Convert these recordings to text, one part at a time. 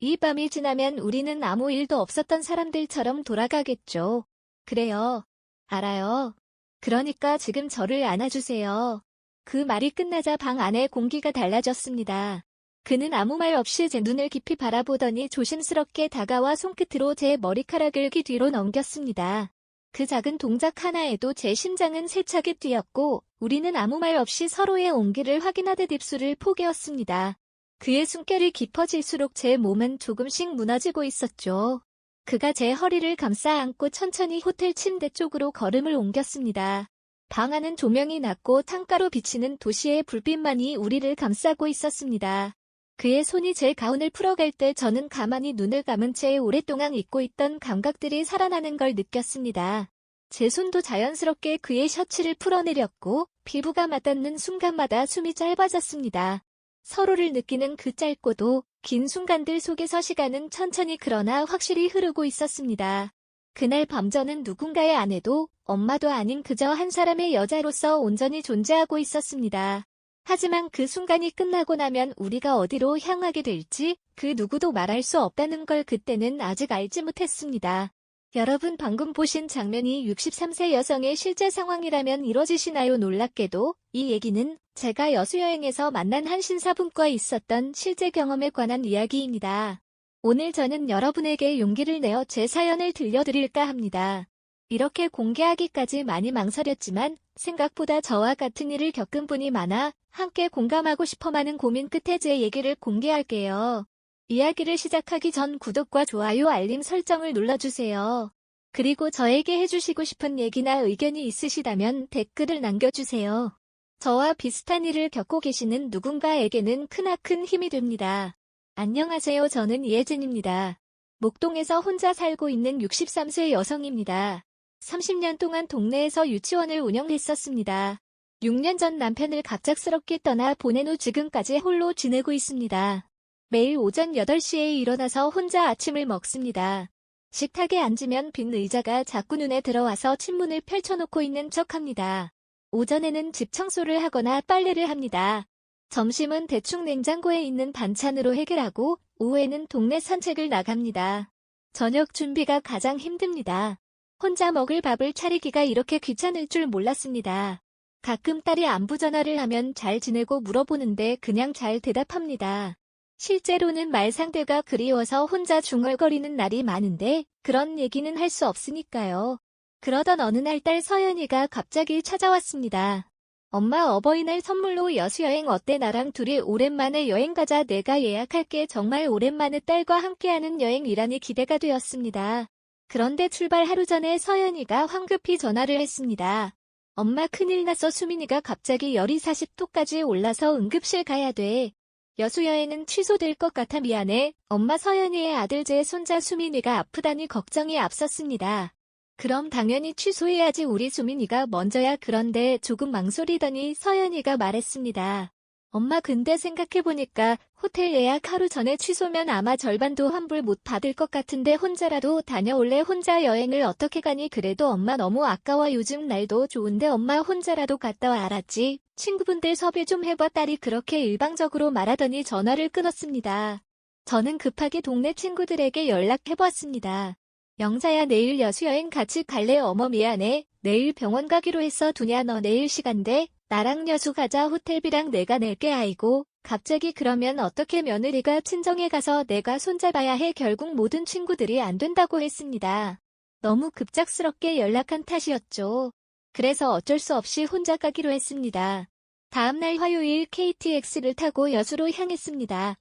이 밤이 지나면 우리는 아무 일도 없었던 사람들처럼 돌아가겠죠. 그래요. 알아요. 그러니까 지금 저를 안아주세요. 그 말이 끝나자 방 안의 공기가 달라졌습니다. 그는 아무 말 없이 제 눈을 깊이 바라보더니 조심스럽게 다가와 손끝으로 제 머리카락을 귀 뒤로 넘겼습니다. 그 작은 동작 하나에도 제 심장은 세차게 뛰었고 우리는 아무 말 없이 서로의 온기를 확인하듯 입술을 포개었습니다. 그의 숨결이 깊어질수록 제 몸은 조금씩 무너지고 있었죠. 그가 제 허리를 감싸 안고 천천히 호텔 침대 쪽으로 걸음을 옮겼습니다. 방 안은 조명이 낮고 창가로 비치는 도시의 불빛만이 우리를 감싸고 있었습니다. 그의 손이 제 가운을 풀어갈 때 저는 가만히 눈을 감은 채 오랫동안 잊고 있던 감각들이 살아나는 걸 느꼈습니다. 제 손도 자연스럽게 그의 셔츠를 풀어내렸고 피부가 맞닿는 순간마다 숨이 짧아졌습니다. 서로를 느끼는 그 짧고도 긴 순간들 속에서 시간은 천천히 그러나 확실히 흐르고 있었습니다. 그날 밤 저는 누군가의 아내도 엄마도 아닌 그저 한 사람의 여자로서 온전히 존재하고 있었습니다. 하지만 그 순간이 끝나고 나면 우리가 어디로 향하게 될지 그 누구도 말할 수 없다는 걸 그때는 아직 알지 못했습니다. 여러분 방금 보신 장면이 63세 여성의 실제 상황이라면 이뤄지시나요? 놀랍게도 이 얘기는 제가 여수여행에서 만난 한 신사분과 있었던 실제 경험에 관한 이야기입니다. 오늘 저는 여러분에게 용기를 내어 제 사연을 들려드릴까 합니다. 이렇게 공개하기까지 많이 망설였지만 생각보다 저와 같은 일을 겪은 분이 많아 함께 공감하고 싶어 많은 고민 끝에 제 얘기를 공개할게요. 이야기를 시작하기 전 구독과 좋아요 알림 설정을 눌러주세요. 그리고 저에게 해주시고 싶은 얘기나 의견이 있으시다면 댓글을 남겨주세요. 저와 비슷한 일을 겪고 계시는 누군가에게는 크나큰 힘이 됩니다. 안녕하세요. 저는 이혜진입니다. 목동에서 혼자 살고 있는 63세 여성입니다. 30년 동안 동네에서 유치원을 운영했었습니다. 6년 전 남편을 갑작스럽게 떠나 보낸 후 지금까지 홀로 지내고 있습니다. 매일 오전 8시에 일어나서 혼자 아침을 먹습니다. 식탁에 앉으면 빈 의자가 자꾸 눈에 들어와서 침문을 펼쳐놓고 있는 척합니다. 오전에는 집 청소를 하거나 빨래를 합니다. 점심은 대충 냉장고에 있는 반찬으로 해결하고 오후에는 동네 산책을 나갑니다. 저녁 준비가 가장 힘듭니다. 혼자 먹을 밥을 차리기가 이렇게 귀찮을 줄 몰랐습니다. 가끔 딸이 안부 전화를 하면 잘 지내고 물어보는데 그냥 잘 대답합니다. 실제로는 말 상대가 그리워서 혼자 중얼거리는 날이 많은데 그런 얘기는 할 수 없으니까요. 그러던 어느 날 딸 서연이가 갑자기 찾아왔습니다. 엄마 어버이날 선물로 여수여행 어때? 나랑 둘이 오랜만에 여행 가자. 내가 예약할게. 정말 오랜만에 딸과 함께하는 여행이라니 기대가 되었습니다. 그런데 출발 하루 전에 서연이가 황급히 전화를 했습니다. 엄마 큰일 났어. 수민이가 갑자기 열이 40도까지 올라서 응급실 가야 돼. 여수여행은 취소될 것 같아. 미안해. 엄마. 서연이의 아들 제 손자 수민이가 아프다니 걱정이 앞섰습니다. 그럼 당연히 취소해야지. 우리 수민이가 먼저야. 그런데 조금 망설이더니 서연이가 말했습니다. 엄마 근데 생각해보니까 호텔 예약 하루 전에 취소면 아마 절반도 환불 못 받을 것 같은데 혼자라도 다녀올래? 혼자 여행을 어떻게 가니? 그래도 엄마 너무 아까워. 요즘 날도 좋은데 엄마 혼자라도 갔다 와. 알았지? 친구분들 섭외 좀 해봐. 딸이 그렇게 일방적으로 말하더니 전화를 끊었습니다. 저는 급하게 동네 친구들에게 연락해보았습니다. 영자야 내일 여수여행 같이 갈래? 어머 미안해. 내일 병원 가기로 했어. 두냐 너 내일 시간 돼? 나랑 여수 가자. 호텔비랑 내가 낼게. 아이고 갑자기 그러면 어떻게 며느리가 친정에 가서 내가 손잡아야 해. 결국 모든 친구들이 안 된다고 했습니다. 너무 급작스럽게 연락한 탓이었죠. 그래서 어쩔 수 없이 혼자 가기로 했습니다. 다음날 화요일 KTX를 타고 여수로 향했습니다.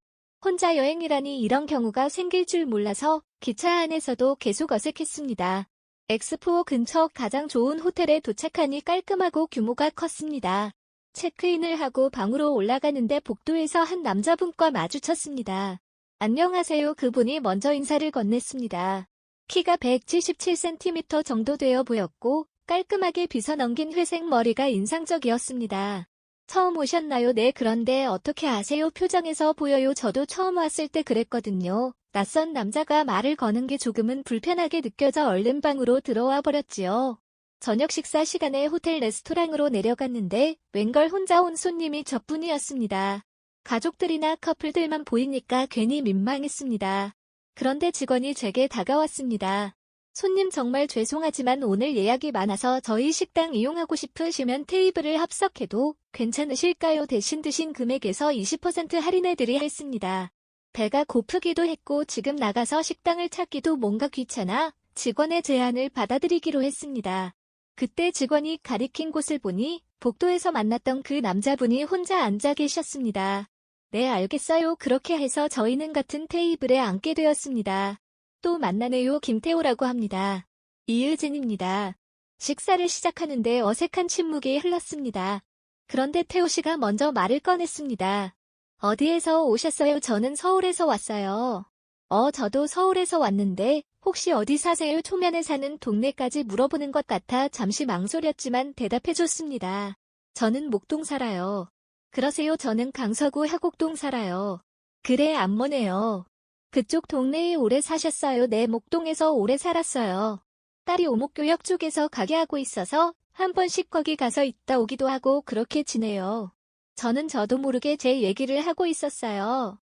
혼자 여행이라니 이런 경우가 생길 줄 몰라서 기차 안에서도 계속 어색했습니다. 엑스포 근처 가장 좋은 호텔에 도착하니 깔끔하고 규모가 컸습니다. 체크인을 하고 방으로 올라가는데 복도에서 한 남자분과 마주쳤습니다. 안녕하세요. 그분이 먼저 인사를 건넸습니다. 키가 177cm 정도 되어 보였고 깔끔하게 빗어넘긴 회색 머리가 인상적이었습니다. 처음 오셨나요? 네. 그런데 어떻게 아세요? 표정에서 보여요. 저도 처음 왔을 때 그랬거든요. 낯선 남자가 말을 거는 게 조금은 불편하게 느껴져 얼른 방으로 들어와 버렸지요. 저녁 식사 시간에 호텔 레스토랑으로 내려갔는데 웬걸 혼자 온 손님이 저뿐이었습니다. 가족들이나 커플들만 보이니까 괜히 민망했습니다. 그런데 직원이 제게 다가왔습니다. 손님 정말 죄송하지만 오늘 예약이 많아서 저희 식당 이용하고 싶으시면 테이블을 합석해도 괜찮으실까요? 대신 드신 금액에서 20% 할인해드리 했습니다. 배가 고프기도 했고 지금 나가서 식당을 찾기도 뭔가 귀찮아 직원의 제안을 받아들이기로 했습니다. 그때 직원이 가리킨 곳을 보니 복도에서 만났던 그 남자분이 혼자 앉아 계셨습니다. 네, 알겠어요. 그렇게 해서 저희는 같은 테이블에 앉게 되었습니다. 또 만나네요. 김태호라고 합니다. 이유진입니다. 식사를 시작하는데 어색한 침묵이 흘렀습니다. 그런데 태호 씨가 먼저 말을 꺼냈습니다. 어디에서 오셨어요? 저는 서울에서 왔어요. 저도 서울에서 왔는데 혹시 어디 사세요? 초면에 사는 동네까지 물어보는 것 같아 잠시 망설였지만 대답해줬습니다. 저는 목동 살아요. 그러세요? 저는 강서구 하곡동 살아요. 그래, 안 머네요. 그쪽 동네에 오래 사셨어요? 네, 목동에서 오래 살았어요. 딸이 오목교역 쪽에서 가게 하고 있어서 한 번씩 거기 가서 있다 오기도 하고 그렇게 지내요. 저도 모르게 제 얘기를 하고 있었어요.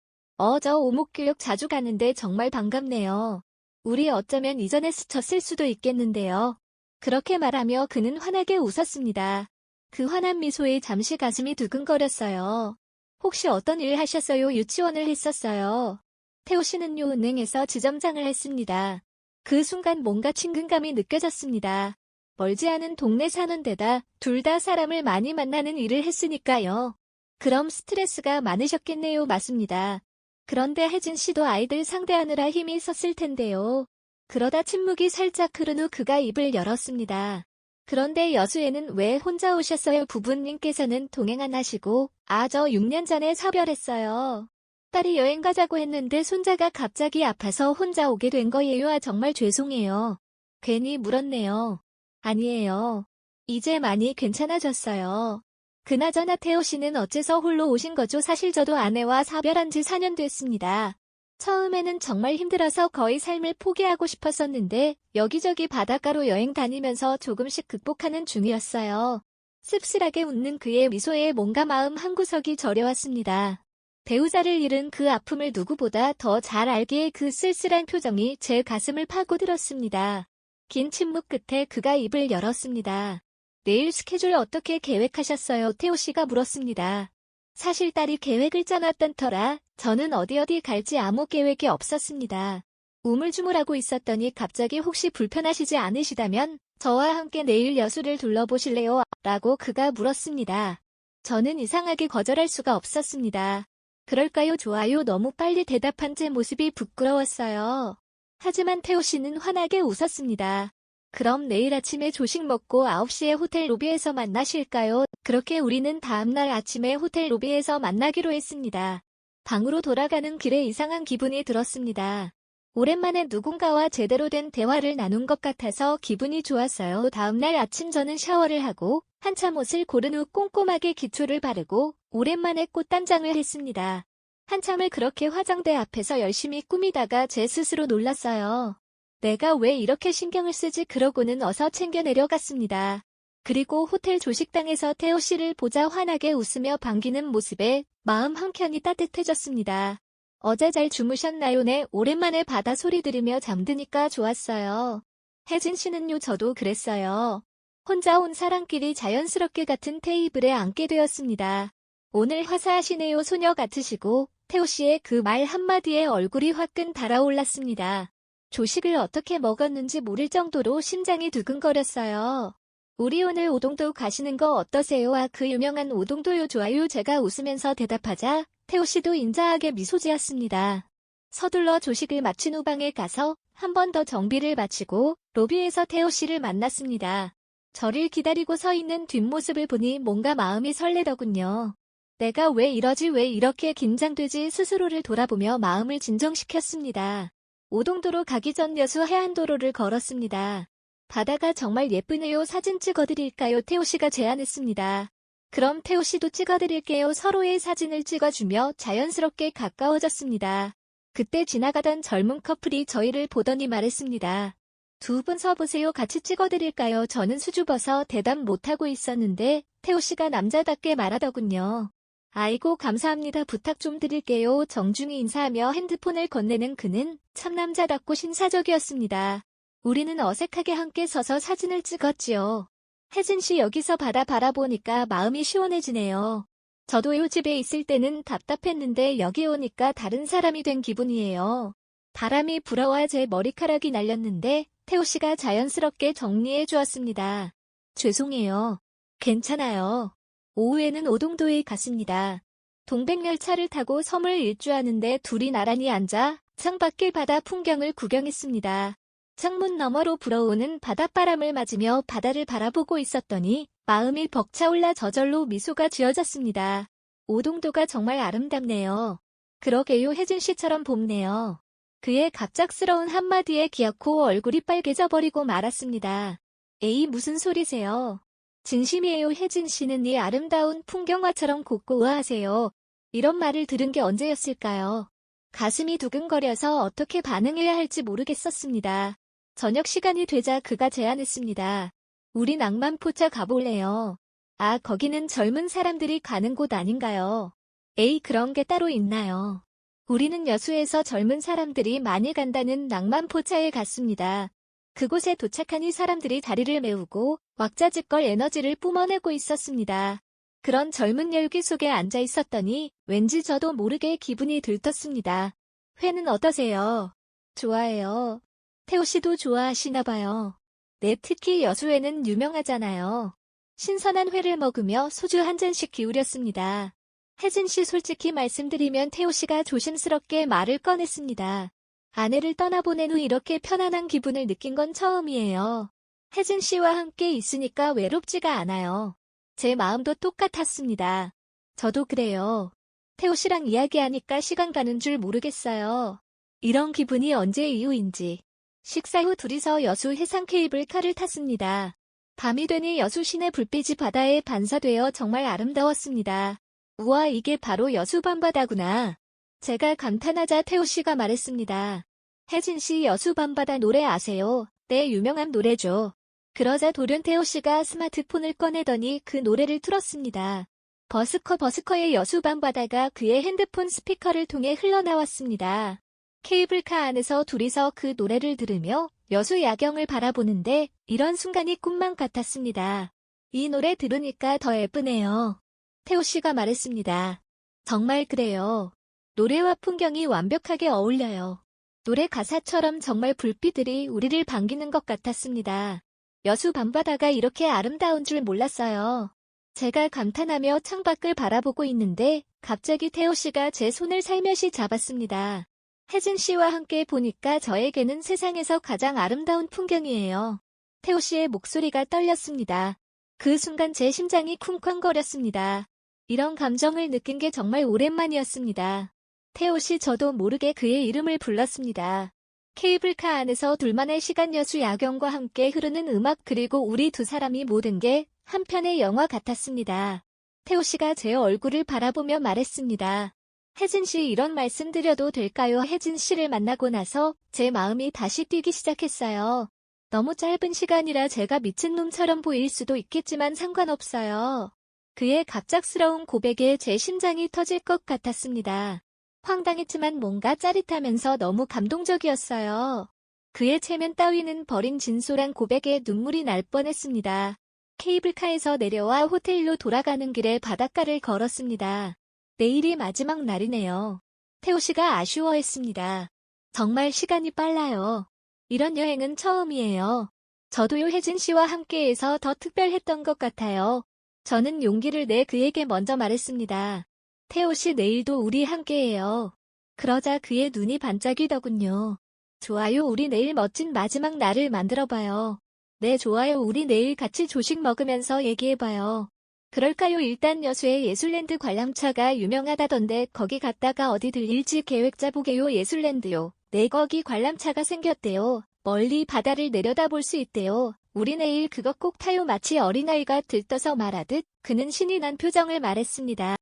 저 오목교역 자주 가는데 정말 반갑네요. 우리 어쩌면 이전에 스쳤을 수도 있겠는데요. 그렇게 말하며 그는 환하게 웃었습니다. 그 환한 미소에 잠시 가슴이 두근거렸어요. 혹시 어떤 일 하셨어요? 유치원을 했었어요. 태호 씨는요, 은행에서 지점장을 했습니다. 그 순간 뭔가 친근감이 느껴졌습니다. 멀지 않은 동네 사는 데다 둘 다 사람을 많이 만나는 일을 했으니까요. 그럼 스트레스가 많으셨겠네요. 맞습니다. 그런데 혜진 씨도 아이들 상대하느라 힘이 섰을 텐데요. 그러다 침묵이 살짝 흐른 후 그가 입을 열었습니다. 그런데 여수에는 왜 혼자 오셨어요? 부부님께서는 동행 안 하시고, 저 6년 전에 사별했어요. 딸이 여행 가자고 했는데 손자가 갑자기 아파서 혼자 오게 된 거예요. 정말 죄송해요. 괜히 물었네요. 아니에요. 이제 많이 괜찮아졌어요. 그나저나 태호 씨는 어째서 홀로 오신 거죠? 사실 저도 아내와 사별한 지 4년 됐습니다. 처음에는 정말 힘들어서 거의 삶을 포기하고 싶었었는데 여기저기 바닷가로 여행 다니면서 조금씩 극복하는 중이었어요. 씁쓸하게 웃는 그의 미소에 뭔가 마음 한구석이 저려왔습니다. 배우자를 잃은 그 아픔을 누구보다 더 잘 알기에 그 쓸쓸한 표정이 제 가슴을 파고들었습니다. 긴 침묵 끝에 그가 입을 열었습니다. 내일 스케줄 어떻게 계획하셨어요? 태호 씨가 물었습니다. 사실 딸이 계획을 짜놨던 터라 저는 어디 갈지 아무 계획이 없었습니다. 우물쭈물하고 있었더니 갑자기 혹시 불편하시지 않으시다면 저와 함께 내일 여수를 둘러보실래요? 라고 그가 물었습니다. 저는 이상하게 거절할 수가 없었습니다. 그럴까요? 좋아요. 너무 빨리 대답한 제 모습이 부끄러웠어요. 하지만 태호 씨는 환하게 웃었습니다. 그럼 내일 아침에 조식 먹고 9시에 호텔 로비에서 만나실까요? 그렇게 우리는 다음날 아침에 호텔 로비에서 만나기로 했습니다. 방으로 돌아가는 길에 이상한 기분이 들었습니다. 오랜만에 누군가와 제대로 된 대화를 나눈 것 같아서 기분이 좋았어요. 다음날 아침 저는 샤워를 하고 한참 옷을 고른 후 꼼꼼하게 기초를 바르고 오랜만에 꽃단장을 했습니다. 한참을 그렇게 화장대 앞에서 열심히 꾸미다가 제 스스로 놀랐어요. 내가 왜 이렇게 신경을 쓰지? 그러고는 어서 챙겨 내려갔습니다. 그리고 호텔 조식당에서 태호 씨를 보자 환하게 웃으며 반기는 모습에 마음 한켠이 따뜻해졌습니다. 어제 잘 주무셨나요? 네, 오랜만에 바다 소리 들으며 잠드니까 좋았어요. 혜진 씨는요? 저도 그랬어요. 혼자 온 사람끼리 자연스럽게 같은 테이블에 앉게 되었습니다. 오늘 화사하시네요. 소녀 같으시고 태호 씨의 그 말 한마디에 얼굴이 화끈 달아올랐습니다. 조식을 어떻게 먹었는지 모를 정도로 심장이 두근거렸어요. 우리 오늘 오동도 가시는 거 어떠세요? 그 유명한 오동도요. 좋아요. 제가 웃으면서 대답하자 태호 씨도 인자하게 미소 지었습니다. 서둘러 조식을 마친 후 방에 가서 한 번 더 정비를 마치고 로비에서 태호 씨를 만났습니다. 저를 기다리고 서 있는 뒷모습을 보니 뭔가 마음이 설레더군요. 내가 왜 이러지? 왜 이렇게 긴장되지? 스스로를 돌아보며 마음을 진정시켰습니다. 오동도로 가기 전 여수 해안도로를 걸었습니다. 바다가 정말 예쁘네요. 사진 찍어드릴까요? 태호 씨가 제안했습니다. 그럼 태호 씨도 찍어드릴게요. 서로의 사진을 찍어주며 자연스럽게 가까워졌습니다. 그때 지나가던 젊은 커플이 저희를 보더니 말했습니다. 두 분 서보세요. 같이 찍어드릴까요? 저는 수줍어서 대답 못하고 있었는데 태호 씨가 남자답게 말하더군요. 아이고 감사합니다. 부탁 좀 드릴게요. 정중히 인사하며 핸드폰을 건네는 그는 참 남자답고 신사적이었습니다. 우리는 어색하게 함께 서서 사진을 찍었지요. 혜진 씨 여기서 바다 바라보니까 마음이 시원해지네요. 저도요 집에 있을 때는 답답했는데 여기 오니까 다른 사람이 된 기분이에요. 바람이 불어와 제 머리카락이 날렸는데 태호 씨가 자연스럽게 정리해 주었습니다. 죄송해요. 괜찮아요. 오후에는 오동도에 갔습니다. 동백열차를 타고 섬을 일주하는데 둘이 나란히 앉아 창밖의 바다 풍경을 구경했습니다. 창문 너머로 불어오는 바닷바람을 맞으며 바다를 바라보고 있었더니 마음이 벅차올라 저절로 미소가 지어졌습니다. 오동도가 정말 아름답네요. 그러게요. 혜진 씨처럼 봄네요. 그의 갑작스러운 한마디에 기어코 얼굴이 빨개져 버리고 말았습니다. 에이 무슨 소리세요. 진심이에요. 혜진 씨는 이 아름다운 풍경화처럼 곱고 우아하세요. 이런 말을 들은 게 언제였을까요? 가슴이 두근거려서 어떻게 반응해야 할지 모르겠었습니다. 저녁 시간이 되자 그가 제안했습니다. 우리 낭만포차 가볼래요? 아, 거기는 젊은 사람들이 가는 곳 아닌가요? 에이, 그런 게 따로 있나요? 우리는 여수에서 젊은 사람들이 많이 간다는 낭만포차에 갔습니다. 그곳에 도착하니 사람들이 자리를 메우고 왁자지껄 에너지를 뿜어내고 있었습니다. 그런 젊은 열기 속에 앉아 있었더니 왠지 저도 모르게 기분이 들떴습니다. 회는 어떠세요? 좋아해요. 태호 씨도 좋아하시나 봐요. 네, 특히 여수회는 유명하잖아요. 신선한 회를 먹으며 소주 한 잔씩 기울였습니다. 혜진 씨 솔직히 말씀드리면 태호 씨가 조심스럽게 말을 꺼냈습니다. 아내를 떠나보낸 후 이렇게 편안한 기분을 느낀 건 처음이에요. 혜진 씨와 함께 있으니까 외롭지가 않아요. 제 마음도 똑같았습니다. 저도 그래요. 태호 씨랑 이야기하니까 시간 가는 줄 모르겠어요. 이런 기분이 언제 이후인지. 식사 후 둘이서 여수 해상 케이블카를 탔습니다. 밤이 되니 여수 시내 불빛이 바다에 반사되어 정말 아름다웠습니다. 우와, 이게 바로 여수 밤바다구나. 제가 감탄하자 태호 씨가 말했습니다. 혜진 씨 여수 밤바다 노래 아세요? 네, 유명한 노래죠. 그러자 돌연 태호 씨가 스마트폰을 꺼내더니 그 노래를 틀었습니다. 버스커의 여수 밤바다가 그의 핸드폰 스피커를 통해 흘러나왔습니다. 케이블카 안에서 둘이서 그 노래를 들으며 여수 야경을 바라보는데 이런 순간이 꿈만 같았습니다. 이 노래 들으니까 더 예쁘네요. 태호 씨가 말했습니다. 정말 그래요. 노래와 풍경이 완벽하게 어울려요. 노래 가사처럼 정말 불빛들이 우리를 반기는 것 같았습니다. 여수 밤바다가 이렇게 아름다운 줄 몰랐어요. 제가 감탄하며 창밖을 바라보고 있는데 갑자기 태호 씨가 제 손을 살며시 잡았습니다. 혜진 씨와 함께 보니까 저에게는 세상에서 가장 아름다운 풍경이에요. 태호 씨의 목소리가 떨렸습니다. 그 순간 제 심장이 쿵쾅거렸습니다. 이런 감정을 느낀 게 정말 오랜만이었습니다. 태호 씨 저도 모르게 그의 이름을 불렀습니다. 케이블카 안에서 둘만의 시간 여수 야경과 함께 흐르는 음악 그리고 우리 두 사람이 모든 게 한 편의 영화 같았습니다. 태호 씨가 제 얼굴을 바라보며 말했습니다. 혜진 씨 이런 말씀 드려도 될까요? 혜진 씨를 만나고 나서 제 마음이 다시 뛰기 시작했어요. 너무 짧은 시간이라 제가 미친놈처럼 보일 수도 있겠지만 상관없어요. 그의 갑작스러운 고백에 제 심장이 터질 것 같았습니다. 황당했지만 뭔가 짜릿하면서 너무 감동적이었어요. 그의 체면 따위는 버린 진솔한 고백에 눈물이 날 뻔했습니다. 케이블카에서 내려와 호텔로 돌아가는 길에 바닷가를 걸었습니다. 내일이 마지막 날이네요. 태호 씨가 아쉬워했습니다. 정말 시간이 빨라요. 이런 여행은 처음이에요. 저도요 혜진 씨와 함께해서 더 특별했던 것 같아요. 저는 용기를 내 그에게 먼저 말했습니다. 태호 씨 내일도 우리 함께해요. 그러자 그의 눈이 반짝이더군요. 좋아요, 우리 내일 멋진 마지막 날을 만들어봐요. 네, 좋아요, 우리 내일 같이 조식 먹으면서 얘기해봐요. 그럴까요? 일단 여수의 예술랜드 관람차가 유명하다던데 거기 갔다가 어디 들릴지 계획 짜보게요. 예술랜드요. 네, 거기 관람차가 생겼대요. 멀리 바다를 내려다볼 수 있대요. 우리 내일 그거 꼭 타요. 마치 어린아이가 들떠서 말하듯 그는 신이 난 표정을 말했습니다.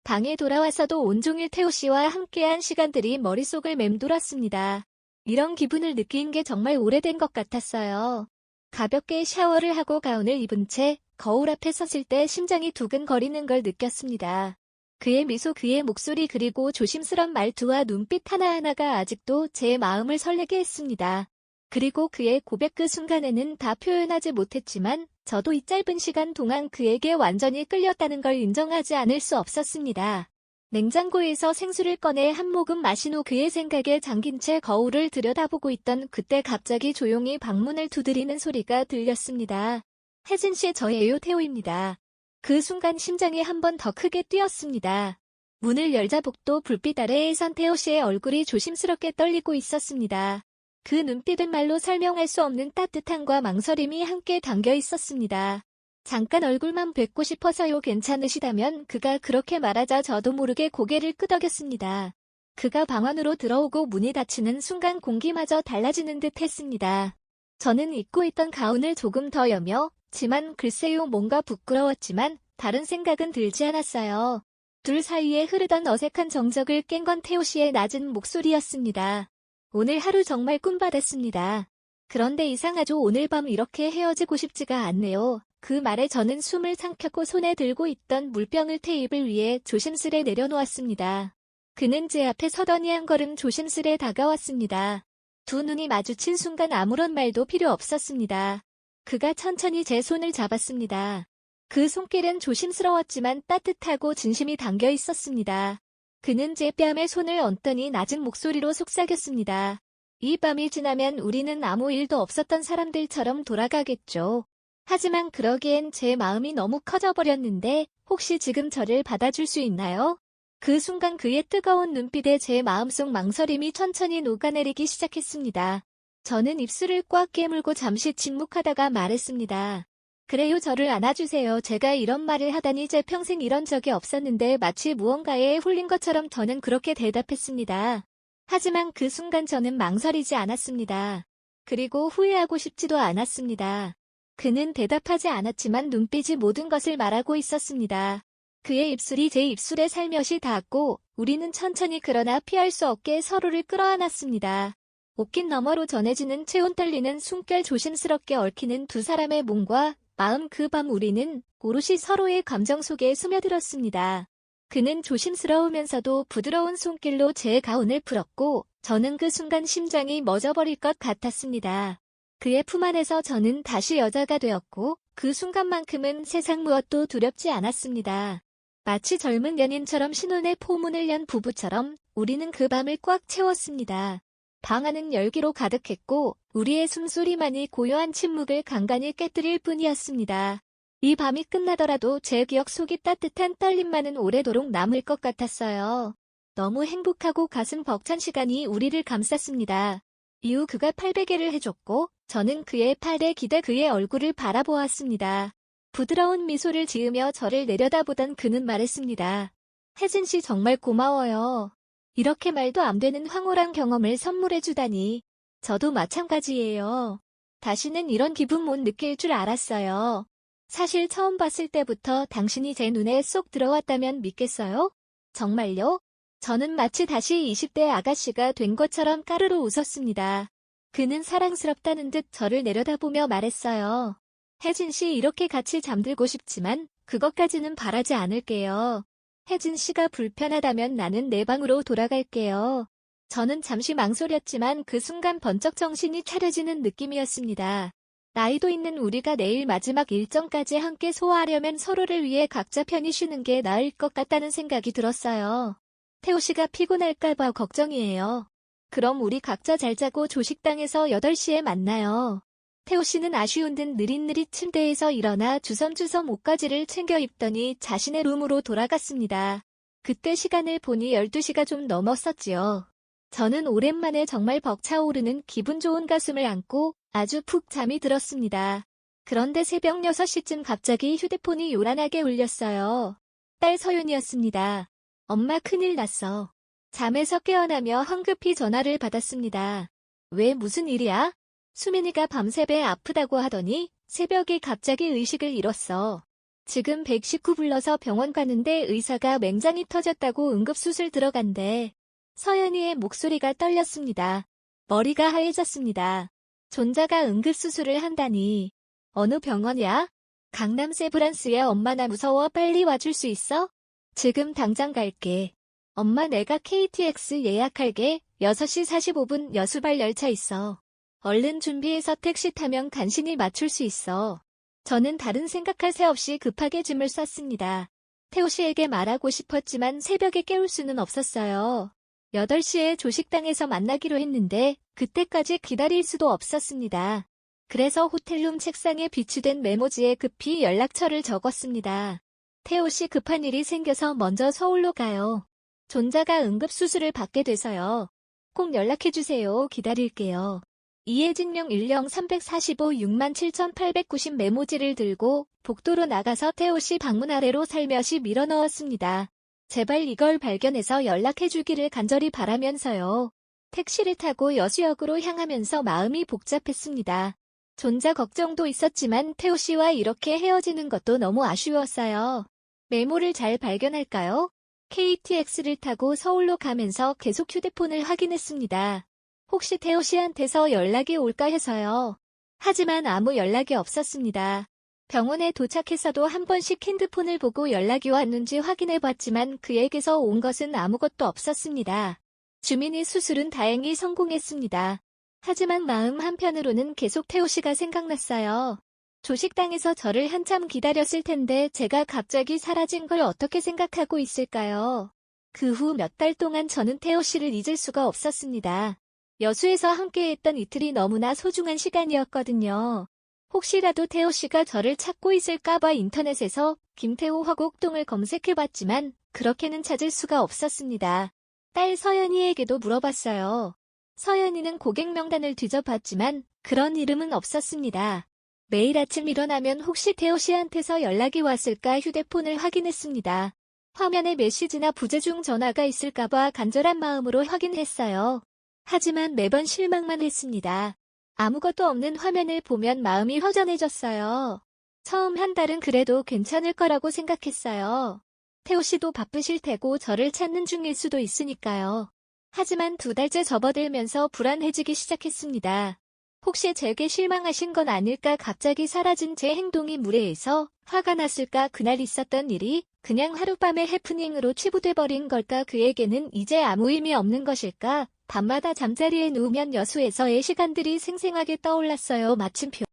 방에 돌아와서도 온종일 태호 씨와 함께한 시간들이 머릿속을 맴돌았습니다. 이런 기분을 느낀 게 정말 오래된 것 같았어요. 가볍게 샤워를 하고 가운을 입은 채 거울 앞에 섰을 때 심장이 두근거리는 걸 느꼈습니다. 그의 미소, 그의 목소리, 그리고 조심스런 말투와 눈빛 하나하나가 아직도 제 마음을 설레게 했습니다. 그리고 그의 고백 그 순간에는 다 표현하지 못했지만 저도 이 짧은 시간 동안 그에게 완전히 끌렸다는 걸 인정하지 않을 수 없었습니다. 냉장고에서 생수를 꺼내 한 모금 마신 후 그의 생각에 잠긴 채 거울을 들여다보고 있던 그때 갑자기 조용히 방문을 두드리는 소리가 들렸습니다. 혜진 씨, 저예요, 태호입니다. 그 순간 심장이 한 번 더 크게 뛰었습니다. 문을 열자 복도 불빛 아래에선 태호 씨의 얼굴이 조심스럽게 떨리고 있었습니다. 그 눈빛은 말로 설명할 수 없는 따뜻함과 망설임이 함께 담겨 있었습니다. 잠깐 얼굴만 뵙고 싶어서요. 괜찮으시다면? 그가 그렇게 말하자 저도 모르게 고개를 끄덕였습니다. 그가 방 안으로 들어오고 문이 닫히는 순간 공기마저 달라지는 듯 했습니다. 저는 입고 있던 가운을 조금 더 여며지만 글쎄요, 뭔가 부끄러웠지만 다른 생각은 들지 않았어요. 둘 사이에 흐르던 어색한 정적을 깬 건 태호 씨의 낮은 목소리였습니다. 오늘 하루 정말 꿈받았습니다. 그런데 이상하죠. 오늘 밤 이렇게 헤어지고 싶지가 않네요. 그 말에 저는 숨을 삼켰고 손에 들고 있던 물병을 테이블 위에 조심스레 내려놓았습니다. 그는 제 앞에 서더니 한 걸음 조심스레 다가왔습니다. 두 눈이 마주친 순간 아무런 말도 필요 없었습니다. 그가 천천히 제 손을 잡았습니다. 그 손길은 조심스러웠지만 따뜻하고 진심이 담겨 있었습니다. 그는 제 뺨에 손을 얹더니 낮은 목소리로 속삭였습니다. 이 밤이 지나면 우리는 아무 일도 없었던 사람들처럼 돌아가겠죠. 하지만 그러기엔 제 마음이 너무 커져버렸는데 혹시 지금 저를 받아줄 수 있나요? 그 순간 그의 뜨거운 눈빛에 제 마음속 망설임이 천천히 녹아내리기 시작했습니다. 저는 입술을 꽉 깨물고 잠시 침묵하다가 말했습니다. 그래요, 저를 안아주세요. 제가 이런 말을 하다니 제 평생 이런 적이 없었는데 마치 무언가에 홀린 것처럼 저는 그렇게 대답했습니다. 하지만 그 순간 저는 망설이지 않았습니다. 그리고 후회하고 싶지도 않았습니다. 그는 대답하지 않았지만 눈빛이 모든 것을 말하고 있었습니다. 그의 입술이 제 입술에 살며시 닿았고 우리는 천천히 그러나 피할 수 없게 서로를 끌어안았습니다. 옷깃 너머로 전해지는 체온 떨리는 숨결 조심스럽게 얽히는 두 사람의 몸과 마음 그 밤 우리는 오롯이 서로의 감정 속에 스며들었습니다. 그는 조심스러우면서도 부드러운 손길로 제 가운을 풀었고 저는 그 순간 심장이 멎어버릴 것 같았습니다. 그의 품 안에서 저는 다시 여자가 되었고 그 순간만큼은 세상 무엇도 두렵지 않았습니다. 마치 젊은 연인처럼 신혼의 포문을 연 부부처럼 우리는 그 밤을 꽉 채웠습니다. 방 안은 열기로 가득했고 우리의 숨소리만이 고요한 침묵을 간간히 깨뜨릴 뿐이었습니다. 이 밤이 끝나더라도 제 기억 속이 따뜻한 떨림만은 오래도록 남을 것 같았어요. 너무 행복하고 가슴 벅찬 시간이 우리를 감쌌습니다. 이후 그가 팔베개를 해줬고 저는 그의 팔에 기대 그의 얼굴을 바라보았습니다. 부드러운 미소를 지으며 저를 내려다보던 그는 말했습니다. 혜진 씨, 정말 고마워요. 이렇게 말도 안 되는 황홀한 경험을 선물해주다니. 저도 마찬가지예요. 다시는 이런 기분 못 느낄 줄 알았어요. 사실 처음 봤을 때부터 당신이 제 눈에 쏙 들어왔다면 믿겠어요? 정말요? 저는 마치 다시 20대 아가씨가 된 것처럼 까르르 웃었습니다. 그는 사랑스럽다는 듯 저를 내려다보며 말했어요. 혜진 씨, 이렇게 같이 잠들고 싶지만 그것까지는 바라지 않을게요. 혜진 씨가 불편하다면 나는 내 방으로 돌아갈게요. 저는 잠시 망설였지만 그 순간 번쩍 정신이 차려지는 느낌이었습니다. 나이도 있는 우리가 내일 마지막 일정까지 함께 소화하려면 서로를 위해 각자 편히 쉬는 게 나을 것 같다는 생각이 들었어요. 태호 씨가 피곤할까봐 걱정이에요. 그럼 우리 각자 잘 자고 조식당에서 8시에 만나요. 태호 씨는 아쉬운 듯 느릿느릿 침대에서 일어나 주섬주섬 옷가지를 챙겨 입더니 자신의 룸으로 돌아갔습니다. 그때 시간을 보니 12시가 좀 넘었었지요. 저는 오랜만에 정말 벅차오르는 기분 좋은 가슴을 안고 아주 푹 잠이 들었습니다. 그런데 새벽 6시쯤 갑자기 휴대폰이 요란하게 울렸어요. 딸 서윤이었습니다. 엄마, 큰일 났어. 잠에서 깨어나며 황급히 전화를 받았습니다. 왜, 무슨 일이야? 수민이가 밤새배 아프다고 하더니 새벽에 갑자기 의식을 잃었어. 지금 119 불러서 병원 가는데 의사가 맹장이 터졌다고 응급수술 들어간대. 서연이의 목소리가 떨렸습니다. 머리가 하얘졌습니다. 존자가 응급수술을 한다니. 어느 병원이야? 강남 세브란스야. 엄마 나 무서워. 빨리 와줄 수 있어? 지금 당장 갈게. 엄마 내가 KTX 예약할게. 6시 45분 여수발 열차 있어. 얼른 준비해서 택시 타면 간신히 맞출 수 있어. 저는 다른 생각할 새 없이 급하게 짐을 쌌습니다. 태호 씨에게 말하고 싶었지만 새벽에 깨울 수는 없었어요. 8시에 조식당에서 만나기로 했는데 그때까지 기다릴 수도 없었습니다. 그래서 호텔룸 책상에 비치된 메모지에 급히 연락처를 적었습니다. 태호 씨 급한 일이 생겨서 먼저 서울로 가요. 존자가 응급수술을 받게 돼서요. 꼭 연락해주세요. 기다릴게요. 이혜진명 1령 345 67,890 메모지를 들고 복도로 나가서 태호 씨 방문 아래로 살며시 밀어넣었습니다. 제발 이걸 발견해서 연락해주기를 간절히 바라면서요. 택시를 타고 여수역으로 향하면서 마음이 복잡했습니다. 존자 걱정도 있었지만 태호 씨와 이렇게 헤어지는 것도 너무 아쉬웠어요. 메모를 잘 발견할까요? KTX를 타고 서울로 가면서 계속 휴대폰을 확인했습니다. 혹시 태호 씨한테서 연락이 올까 해서요. 하지만 아무 연락이 없었습니다. 병원에 도착해서도 한 번씩 핸드폰을 보고 연락이 왔는지 확인해봤지만 그에게서 온 것은 아무것도 없었습니다. 주민이 수술은 다행히 성공했습니다. 하지만 마음 한편으로는 계속 태호 씨가 생각났어요. 조식당에서 저를 한참 기다렸을 텐데 제가 갑자기 사라진 걸 어떻게 생각하고 있을까요? 그 후 몇 달 동안 저는 태호 씨를 잊을 수가 없었습니다. 여수에서 함께했던 이틀이 너무나 소중한 시간이었거든요. 혹시라도 태호 씨가 저를 찾고 있을까봐 인터넷에서 김태호 화곡동을 검색해봤지만 그렇게는 찾을 수가 없었습니다. 딸 서연이에게도 물어봤어요. 서연이는 고객 명단을 뒤져봤지만 그런 이름은 없었습니다. 매일 아침 일어나면 혹시 태호 씨한테서 연락이 왔을까 휴대폰을 확인했습니다. 화면에 메시지나 부재중 전화가 있을까봐 간절한 마음으로 확인했어요. 하지만 매번 실망만 했습니다. 아무것도 없는 화면을 보면 마음이 허전해졌어요. 처음 한 달은 그래도 괜찮을 거라고 생각했어요. 태호 씨도 바쁘실 테고 저를 찾는 중일 수도 있으니까요. 하지만 2달째 접어들면서 불안해지기 시작했습니다. 혹시 제게 실망하신 건 아닐까 갑자기 사라진 제 행동이 무례해서 화가 났을까 그날 있었던 일이 그냥 하룻밤의 해프닝으로 치부돼버린 걸까 그에게는 이제 아무 의미 없는 것일까 밤마다 잠자리에 누우면 여수에서의 시간들이 생생하게 떠올랐어요. 마침표.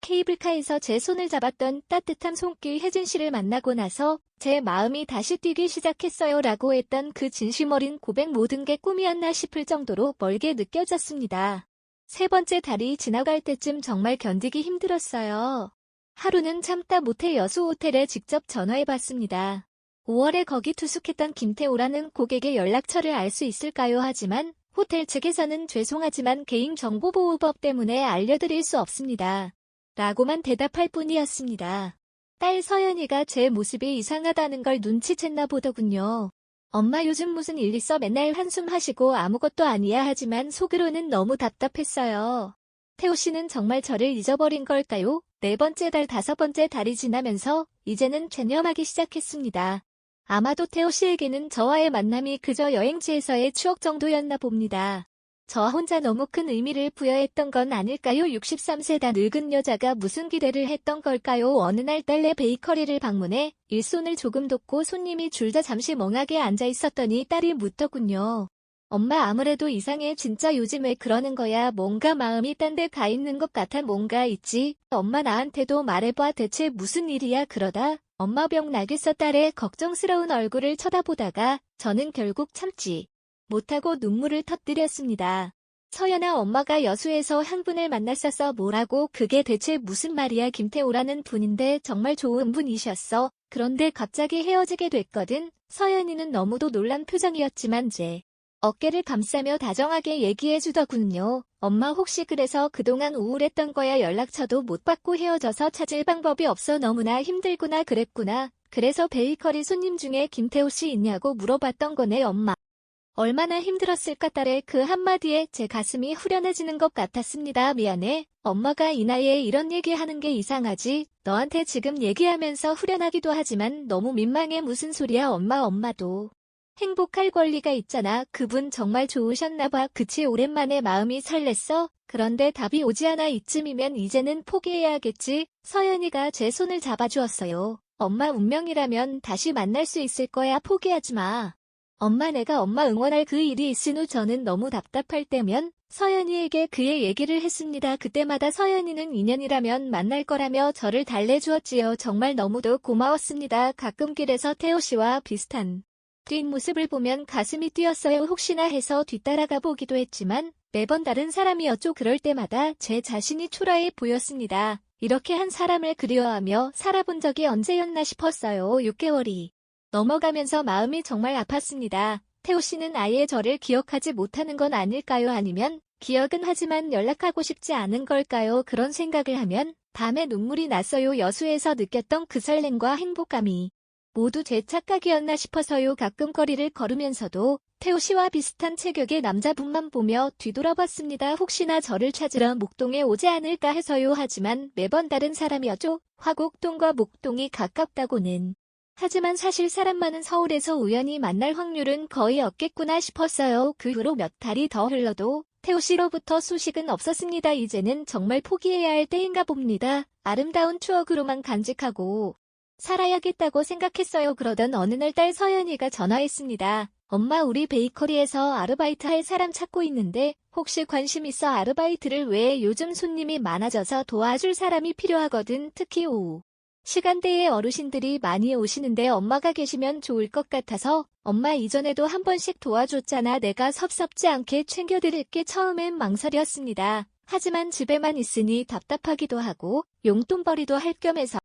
케이블카에서 제 손을 잡았던 따뜻한 손길 혜진 씨를 만나고 나서 제 마음이 다시 뛰기 시작했어요 라고 했던 그 진심 어린 고백 모든 게 꿈이었나 싶을 정도로 멀게 느껴졌습니다. 3번째 달이 지나갈 때쯤 정말 견디기 힘들었어요. 하루는 참다 못해 여수 호텔에 직접 전화해봤습니다. 5월에 거기 투숙했던 김태호라는 고객의 연락처를 알 수 있을까요? 하지만 호텔 측에서는 죄송하지만 개인정보보호법 때문에 알려드릴 수 없습니다. 라고만 대답할 뿐이었습니다. 딸 서연이가 제 모습이 이상하다는 걸 눈치챘나 보더군요. 엄마 요즘 무슨 일 있어 맨날 한숨하시고 아무것도 아니야 하지만 속으로는 너무 답답했어요. 태호 씨는 정말 저를 잊어버린 걸까요? 4번째 달 5번째 달이 지나면서 이제는 체념하기 시작했습니다. 아마도 태호 씨에게는 저와의 만남이 그저 여행지에서의 추억 정도였나 봅니다. 저 혼자 너무 큰 의미를 부여했던 건 아닐까요? 63세다 늙은 여자가 무슨 기대를 했던 걸까요? 어느 날 딸네 베이커리를 방문해 일손을 조금 돕고 손님이 줄자 잠시 멍하게 앉아 있었더니 딸이 묻더군요. 엄마 아무래도 이상해 진짜 요즘 왜 그러는 거야 뭔가 마음이 딴 데 가 있는 것 같아 뭔가 있지 엄마 나한테도 말해봐 대체 무슨 일이야 그러다 엄마 병 나겠어 딸의 걱정스러운 얼굴을 쳐다보다가 저는 결국 참지 못하고 눈물을 터뜨렸습니다. 서연아 엄마가 여수에서 한 분을 만났었어 뭐라고 그게 대체 무슨 말이야 김태호라는 분인데 정말 좋은 분이셨어. 그런데 갑자기 헤어지게 됐거든. 서연이는 너무도 놀란 표정이었지만 제 어깨를 감싸며 다정하게 얘기해주더군요. 엄마 혹시 그래서 그동안 우울했던 거야 연락처도 못 받고 헤어져서 찾을 방법이 없어 너무나 힘들구나 그랬구나. 그래서 베이커리 손님 중에 김태호 씨 있냐고 물어봤던 거네 엄마. 얼마나 힘들었을까 딸의 그 한마디에 제 가슴이 후련해지는 것 같았습니다. 미안해. 엄마가 이 나이에 이런 얘기하는 게 이상하지. 너한테 지금 얘기하면서 후련하기도 하지만 너무 민망해 무슨 소리야 엄마도. 행복할 권리가 있잖아. 그분 정말 좋으셨나 봐. 그치 오랜만에 마음이 설렜어. 그런데 답이 오지 않아 이쯤이면 이제는 포기해야겠지. 서연이가 제 손을 잡아주었어요. 엄마 운명이라면 다시 만날 수 있을 거야. 포기하지 마. 엄마 내가 엄마 응원할 그 일이 있은 후 저는 너무 답답할 때면 서연이에게 그의 얘기를 했습니다. 그때마다 서연이는 인연이라면 만날 거라며 저를 달래주었지요. 정말 너무도 고마웠습니다. 가끔 길에서 태호 씨와 비슷한 뒷모습을 보면 가슴이 뛰었어요. 혹시나 해서 뒤따라가 보기도 했지만 매번 다른 사람이었죠. 그럴 때마다 제 자신이 초라해 보였습니다. 이렇게 한 사람을 그리워하며 살아본 적이 언제였나 싶었어요. 6개월이 넘어가면서 마음이 정말 아팠습니다. 태호 씨는 아예 저를 기억하지 못하는 건 아닐까요? 아니면 기억은 하지만 연락하고 싶지 않은 걸까요? 그런 생각을 하면 밤에 눈물이 났어요. 여수에서 느꼈던 그 설렘과 행복감이 모두 제 착각이었나 싶어서요. 가끔 거리를 걸으면서도 태호 씨와 비슷한 체격의 남자분만 보며 뒤돌아봤습니다. 혹시나 저를 찾으러 목동에 오지 않을까 해서요. 하지만 매번 다른 사람이었죠. 화곡동과 목동이 가깝다고는. 하지만 사실 사람 많은 서울에서 우연히 만날 확률은 거의 없겠구나 싶었어요. 그 후로 몇 달이 더 흘러도 태호 씨로부터 소식은 없었습니다. 이제는 정말 포기해야 할 때인가 봅니다. 아름다운 추억으로만 간직하고 살아야겠다고 생각했어요. 그러던 어느 날 딸 서연이가 전화했습니다. 엄마 우리 베이커리에서 아르바이트 할 사람 찾고 있는데 혹시 관심 있어? 아르바이트를 왜 요즘 손님이 많아져서 도와줄 사람이 필요하거든. 특히 오후 시간대에 어르신들이 많이 오시는데 엄마가 계시면 좋을 것 같아서 엄마 이전에도 한 번씩 도와줬잖아. 내가 섭섭지 않게 챙겨드릴게. 처음엔 망설였습니다. 하지만 집에만 있으니 답답하기도 하고 용돈벌이도 할 겸해서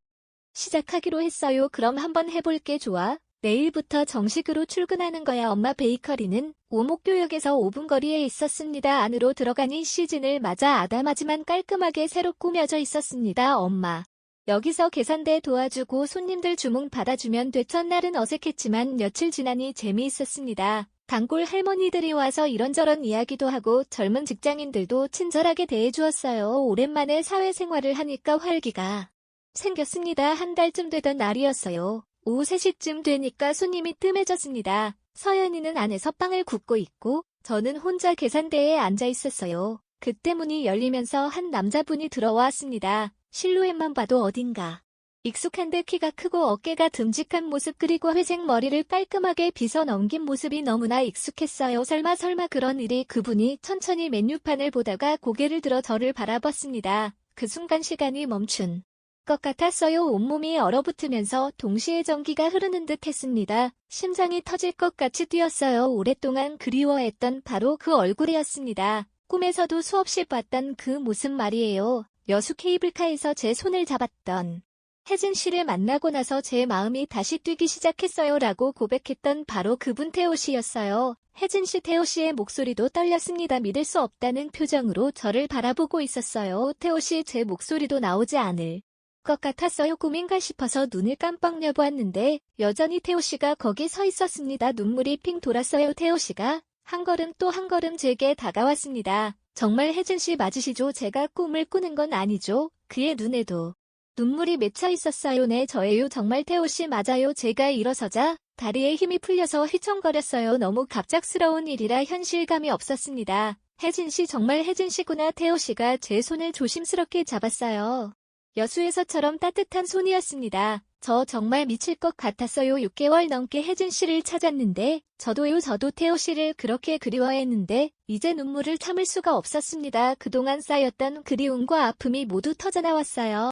시작하기로 했어요. 그럼 한번 해볼게. 좋아. 내일부터 정식으로 출근하는 거야. 엄마 베이커리는 오목교역에서 5분 거리에 있었습니다. 안으로 들어가니 시즌을 맞아 아담하지만 깔끔하게 새로 꾸며져 있었습니다. 엄마. 여기서 계산대 도와주고 손님들 주문 받아주면 돼. 첫날은 어색했지만 며칠 지나니 재미있었습니다. 단골 할머니들이 와서 이런저런 이야기도 하고 젊은 직장인들도 친절하게 대해주었어요. 오랜만에 사회생활을 하니까 활기가 생겼습니다. 한 달쯤 되던 날이었어요. 오후 3시쯤 되니까 손님이 뜸해졌습니다. 서연이는 안에서 빵을 굽고 있고 저는 혼자 계산대에 앉아 있었어요. 그때 문이 열리면서 한 남자분이 들어왔습니다. 실루엣만 봐도 어딘가 익숙한데 키가 크고 어깨가 듬직한 모습 그리고 회색 머리를 깔끔하게 빗어 넘긴 모습이 너무나 익숙했어요. 설마 그런 일이. 그분이 천천히 메뉴판을 보다가 고개를 들어 저를 바라봤습니다. 그 순간 시간이 멈춘 것 같았어요. 온몸이 얼어붙으면서 동시에 전기가 흐르는 듯 했습니다. 심장이 터질 것 같이 뛰었어요. 오랫동안 그리워했던 바로 그 얼굴이었습니다. 꿈에서도 수없이 봤던 그 모습 말이에요. 여수 케이블카에서 제 손을 잡았던 혜진 씨를 만나고 나서 제 마음이 다시 뛰기 시작했어요. 라고 고백했던 바로 그분 태호 씨였어요. 혜진 씨. 태호 씨의 목소리도 떨렸습니다. 믿을 수 없다는 표정으로 저를 바라보고 있었어요. 태호 씨. 제 목소리도 나오지 않을 것 같았어요. 꿈인가 싶어서 눈을 깜빡 여보았는데 여전히 태호 씨가 거기 서 있었습니다. 눈물이 핑 돌았어요. 태호 씨가 한 걸음 또 한 걸음 제게 다가왔습니다. 정말 혜진 씨 맞으시죠? 제가 꿈을 꾸는 건 아니죠? 그의 눈에도 눈물이 맺혀 있었어요. 네, 저예요. 정말 태호 씨 맞아요. 제가 일어서자 다리에 힘이 풀려서 휘청거렸어요. 너무 갑작스러운 일이라 현실감이 없었습니다. 혜진 씨. 정말 혜진 씨구나. 태호 씨가 제 손을 조심스럽게 잡았어요. 여수에서처럼 따뜻한 손이었습니다. 저 정말 미칠 것 같았어요. 6개월 넘게 혜진 씨를 찾았는데 저도요. 저도 태호 씨를 그렇게 그리워했는데 이제 눈물을 참을 수가 없었습니다. 그동안 쌓였던 그리움과 아픔이 모두 터져나왔어요.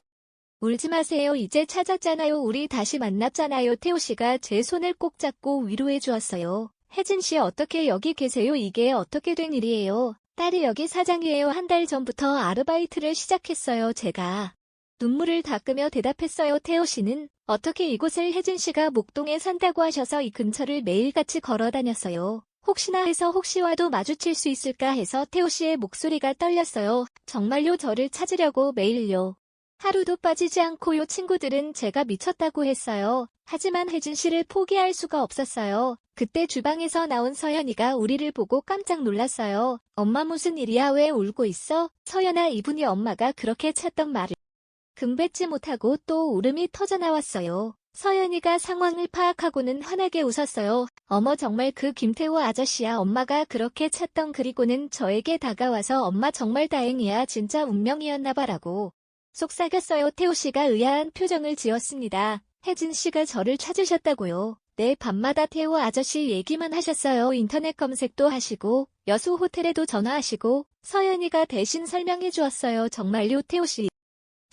울지 마세요. 이제 찾았잖아요. 우리 다시 만났잖아요. 태호 씨가 제 손을 꼭 잡고 위로해 주었어요. 혜진 씨. 어떻게 여기 계세요? 이게 어떻게 된 일이에요? 딸이 여기 사장이에요. 한 달 전부터 아르바이트를 시작했어요. 제가 눈물을 닦으며 대답했어요. 태호 씨는 어떻게 이곳을. 혜진 씨가 목동에 산다고 하셔서 이 근처를 매일같이 걸어 다녔어요. 혹시나 해서 혹시와도 마주칠 수 있을까 해서. 태호 씨의 목소리가 떨렸어요. 정말요? 저를 찾으려고 매일요. 하루도 빠지지 않고요. 친구들은 제가 미쳤다고 했어요. 하지만 혜진 씨를 포기할 수가 없었어요. 그때 주방에서 나온 서연이가 우리를 보고 깜짝 놀랐어요. 엄마 무슨 일이야? 왜 울고 있어? 서연아. 이분이 엄마가 그렇게 찾던 말을 금뱉지 못하고 또 울음이 터져나왔어요. 서연이가 상황을 파악하고는 환하게 웃었어요. 어머 정말 그 김태호 아저씨야. 엄마가 그렇게 찾던. 그리고는 저에게 다가와서 엄마 정말 다행이야. 진짜 운명이었나 봐라고 속삭였어요. 태호 씨가 의아한 표정을 지었습니다. 혜진 씨가 저를 찾으셨다고요. 네, 밤마다 태호 아저씨 얘기만 하셨어요. 인터넷 검색도 하시고 여수 호텔에도 전화하시고 서연이가 대신 설명해 주었어요. 정말요, 태호 씨.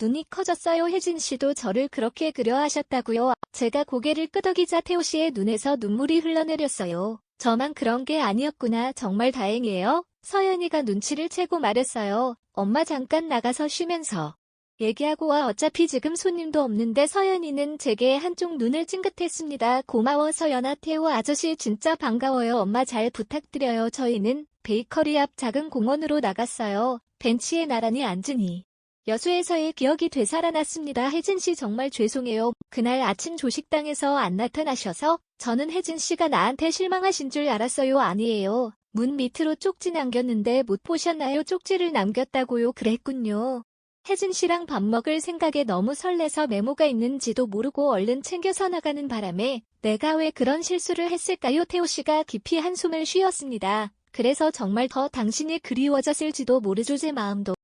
눈이 커졌어요. 혜진 씨도 저를 그렇게 그려하셨다고요. 제가 고개를 끄덕이자 태호 씨의 눈에서 눈물이 흘러내렸어요. 저만 그런 게 아니었구나. 정말 다행이에요. 서연이가 눈치를 채고 말했어요. 엄마 잠깐 나가서 쉬면서 얘기하고 와. 어차피 지금 손님도 없는데. 서연이는 제게 한쪽 눈을 찡긋했습니다. 고마워 서연아. 태호 아저씨 진짜 반가워요. 엄마 잘 부탁드려요. 저희는 베이커리 앞 작은 공원으로 나갔어요. 벤치에 나란히 앉으니 여수에서의 기억이 되살아났습니다. 혜진 씨 정말 죄송해요. 그날 아침 조식당에서 안 나타나셔서 저는 혜진 씨가 나한테 실망하신 줄 알았어요. 아니에요. 문 밑으로 쪽지 남겼는데 못 보셨나요? 쪽지를 남겼다고요? 그랬군요. 혜진 씨랑 밥 먹을 생각에 너무 설레서 메모가 있는지도 모르고 얼른 챙겨서 나가는 바람에 내가 왜 그런 실수를 했을까요? 태호 씨가 깊이 한숨을 쉬었습니다. 그래서 정말 더 당신이 그리워졌을지도 모르죠. 제 마음도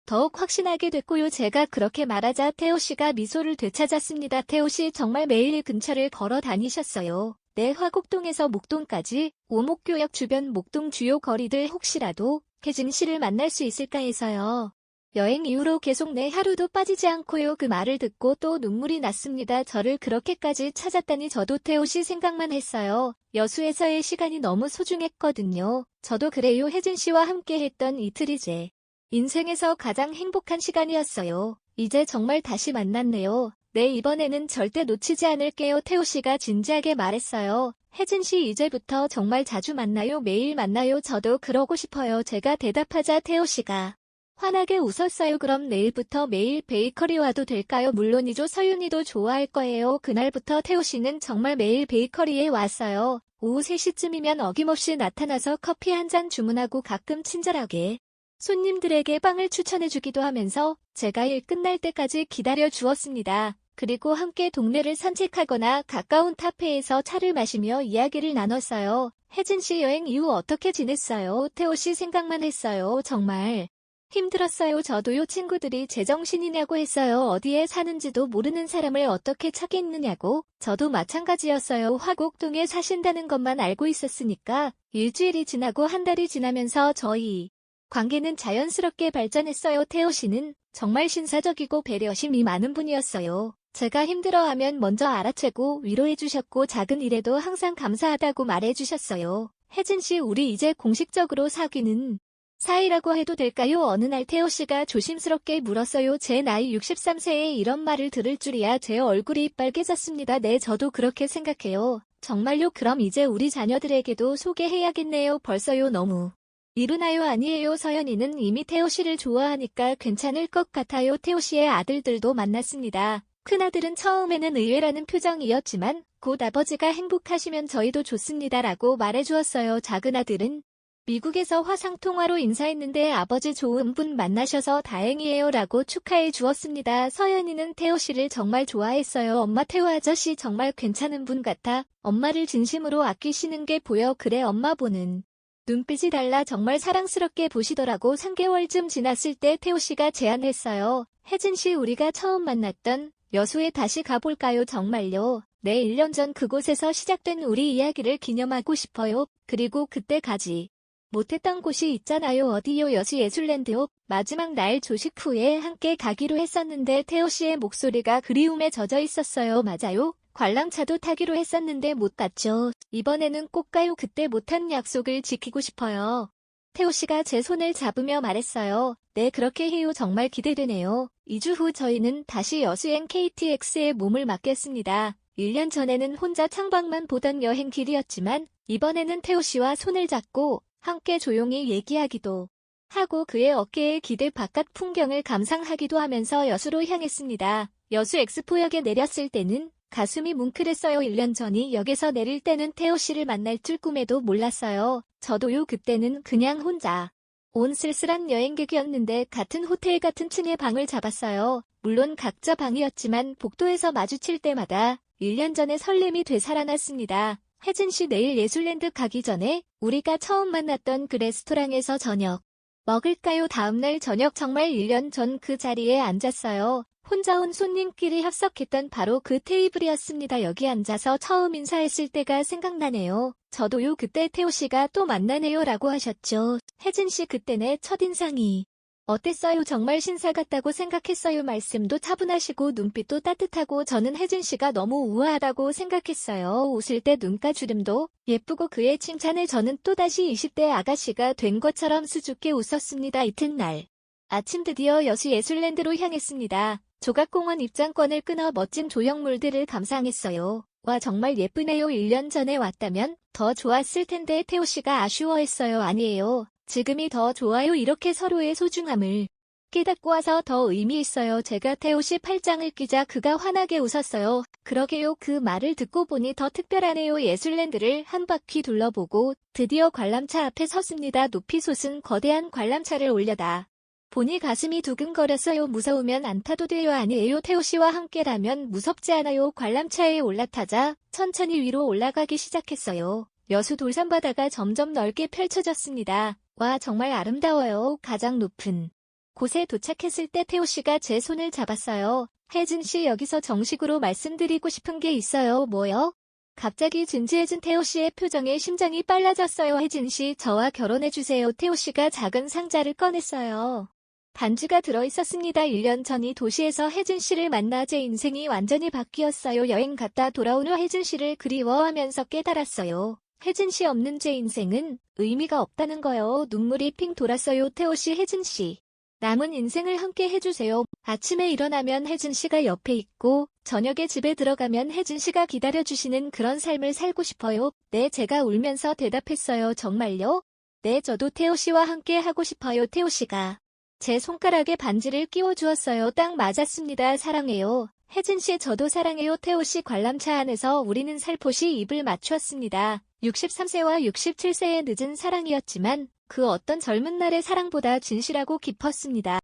더욱 확신하게 됐고요. 제가 그렇게 말하자 태호 씨가 미소를 되찾았습니다. 태호 씨 정말 매일 이 근처를 걸어 다니셨어요. 네, 화곡동에서 목동까지 오목교역 주변 목동 주요 거리들 혹시라도 혜진 씨를 만날 수 있을까 해서요. 여행 이후로 계속 내 하루도 빠지지 않고요. 그 말을 듣고 또 눈물이 났습니다. 저를 그렇게까지 찾았다니. 저도 태호 씨 생각만 했어요. 여수에서의 시간이 너무 소중했거든요. 저도 그래요. 혜진 씨와 함께 했던 이틀이 제 인생에서 가장 행복한 시간이었어요. 이제 정말 다시 만났네요. 네, 이번에는 절대 놓치지 않을게요. 태호 씨가 진지하게 말했어요. 혜진 씨 이제부터 정말 자주 만나요. 매일 만나요. 저도 그러고 싶어요. 제가 대답하자 태호 씨가 환하게 웃었어요. 그럼 내일부터 매일 베이커리 와도 될까요? 물론이죠. 서윤이도 좋아할 거예요. 그날부터 태호 씨는 정말 매일 베이커리에 왔어요. 오후 3시쯤이면 어김없이 나타나서 커피 한 잔 주문하고 가끔 친절하게 손님들에게 빵을 추천해주기도 하면서 제가 일 끝날 때까지 기다려 주었습니다. 그리고 함께 동네를 산책하거나 가까운 카페에서 차를 마시며 이야기를 나눴어요. 혜진 씨 여행 이후 어떻게 지냈어요? 태호 씨 생각만 했어요. 정말 힘들었어요. 저도요. 친구들이 제정신이냐고 했어요. 어디에 사는지도 모르는 사람을 어떻게 찾겠느냐고. 저도 마찬가지였어요. 화곡동에 사신다는 것만 알고 있었으니까. 일주일이 지나고 한 달이 지나면서 저희 관계는 자연스럽게 발전했어요. 태호 씨는 정말 신사적이고 배려심이 많은 분이었어요. 제가 힘들어하면 먼저 알아채고 위로해주셨고 작은 일에도 항상 감사하다고 말해주셨어요. 혜진 씨, 우리 이제 공식적으로 사귀는 사이라고 해도 될까요? 어느 날 태호 씨가 조심스럽게 물었어요. 제 나이 63세에 이런 말을 들을 줄이야. 제 얼굴이 빨개졌습니다. 네, 저도 그렇게 생각해요. 정말요? 그럼 이제 우리 자녀들에게도 소개해야겠네요. 벌써요? 너무 이르나요? 아니에요. 서연이는 이미 태호 씨를 좋아하니까 괜찮을 것 같아요. 태호 씨의 아들들도 만났습니다. 큰아들은 처음에는 의외라는 표정이었지만 곧 아버지가 행복하시면 저희도 좋습니다라고 말해주었어요. 작은아들은 미국에서 화상통화로 인사했는데 아버지 좋은 분 만나셔서 다행이에요 라고 축하해 주었습니다. 서연이는 태호 씨를 정말 좋아했어요. 엄마, 태호 아저씨 정말 괜찮은 분 같아. 엄마를 진심으로 아끼시는 게 보여. 그래, 엄마 보는 눈빛이 달라. 정말 사랑스럽게 보시더라고. 3개월쯤 지났을 때 태호 씨가 제안했어요. 혜진 씨, 우리가 처음 만났던 여수에 다시 가볼까요? 정말요? 네, 1년 전 그곳에서 시작된 우리 이야기를 기념하고 싶어요. 그리고 그때 가지 못했던 곳이 있잖아요. 어디요? 여수예술랜드요. 마지막 날 조식 후에 함께 가기로 했었는데 태호 씨의 목소리가 그리움에 젖어 있었어요. 맞아요. 관람차도 타기로 했었는데 못 갔죠. 이번에는 꼭 가요. 그때 못한 약속을 지키고 싶어요. 태호 씨가 제 손을 잡으며 말했어요. 네, 그렇게 해요. 정말 기대되네요. 2주 후 저희는 다시 여수행 KTX에 몸을 맡겼습니다. 1년 전에는 혼자 창밖만 보던 여행길이었지만 이번에는 태호 씨와 손을 잡고 함께 조용히 얘기하기도 하고 그의 어깨에 기대 바깥 풍경을 감상하기도 하면서 여수로 향했습니다. 여수 엑스포역에 내렸을 때는 가슴이 뭉클했어요. 1년 전이 역에서 내릴 때는 태호 씨를 만날 줄 꿈에도 몰랐어요. 저도요. 그때는 그냥 혼자 온 쓸쓸한 여행객이었는데 같은 호텔 같은 층의 방을 잡았어요. 물론 각자 방이었지만 복도에서 마주칠 때마다 1년 전의 설렘이 되살아났습니다. 혜진 씨, 내일 예술랜드 가기 전에 우리가 처음 만났던 그 레스토랑에서 저녁 먹을까요? 다음날 저녁 정말 1년 전 그 자리에 앉았어요. 혼자 온 손님끼리 합석했던 바로 그 테이블이었습니다. 여기 앉아서 처음 인사했을 때가 생각나네요. 저도요 그때 태호 씨가 또 만나네요 라고 하셨죠. 혜진 씨 그때 내 첫인상이 어땠어요? 정말 신사 같다고 생각했어요. 말씀도 차분하시고 눈빛도 따뜻하고 저는 혜진 씨가 너무 우아하다고 생각했어요. 웃을 때 눈가주름도 예쁘고 그의 칭찬에 저는 또다시 20대 아가씨가 된 것처럼 수줍게 웃었습니다. 이튿날 아침 드디어 여수 예술랜드로 향했습니다. 조각공원 입장권을 끊어 멋진 조형물들을 감상했어요. 와 정말 예쁘네요. 1년 전에 왔다면 더 좋았을 텐데 태호 씨가 아쉬워했어요. 아니에요. 지금이 더 좋아요. 이렇게 서로의 소중함을 깨닫고 와서 더 의미 있어요. 제가 태호 씨 팔짱을 끼자 그가 환하게 웃었어요. 그러게요. 그 말을 듣고 보니 더 특별하네요. 예술랜드를 한 바퀴 둘러보고 드디어 관람차 앞에 섰습니다. 높이 솟은 거대한 관람차를 올려다 보니 가슴이 두근거렸어요. 무서우면 안 타도 돼요. 아니에요. 태호 씨와 함께라면 무섭지 않아요. 관람차에 올라타자 천천히 위로 올라가기 시작했어요. 여수 돌산바다가 점점 넓게 펼쳐졌습니다. 와 정말 아름다워요. 가장 높은 곳에 도착했을 때 태호 씨가 제 손을 잡았어요. 혜진 씨 여기서 정식으로 말씀드리고 싶은 게 있어요. 뭐요? 갑자기 진지해진 태호 씨의 표정에 심장이 빨라졌어요. 혜진 씨 저와 결혼해주세요. 태호 씨가 작은 상자를 꺼냈어요. 반지가 들어있었습니다. 1년 전 이 도시에서 혜진 씨를 만나 제 인생이 완전히 바뀌었어요. 여행 갔다 돌아온 후 혜진 씨를 그리워하면서 깨달았어요. 혜진 씨 없는 제 인생은 의미가 없다는 거요. 눈물이 핑 돌았어요. 태호 씨, 혜진 씨. 남은 인생을 함께 해주세요. 아침에 일어나면 혜진 씨가 옆에 있고 저녁에 집에 들어가면 혜진 씨가 기다려주시는 그런 삶을 살고 싶어요. 네, 제가 울면서 대답했어요. 정말요? 네, 저도 태호 씨와 함께 하고 싶어요. 태호 씨가 제 손가락에 반지를 끼워주었어요. 딱 맞았습니다. 사랑해요. 혜진 씨 저도 사랑해요. 태호 씨 관람차 안에서 우리는 살포시 입을 맞추었습니다. 63세와 67세의 늦은 사랑이었지만 그 어떤 젊은 날의 사랑보다 진실하고 깊었습니다.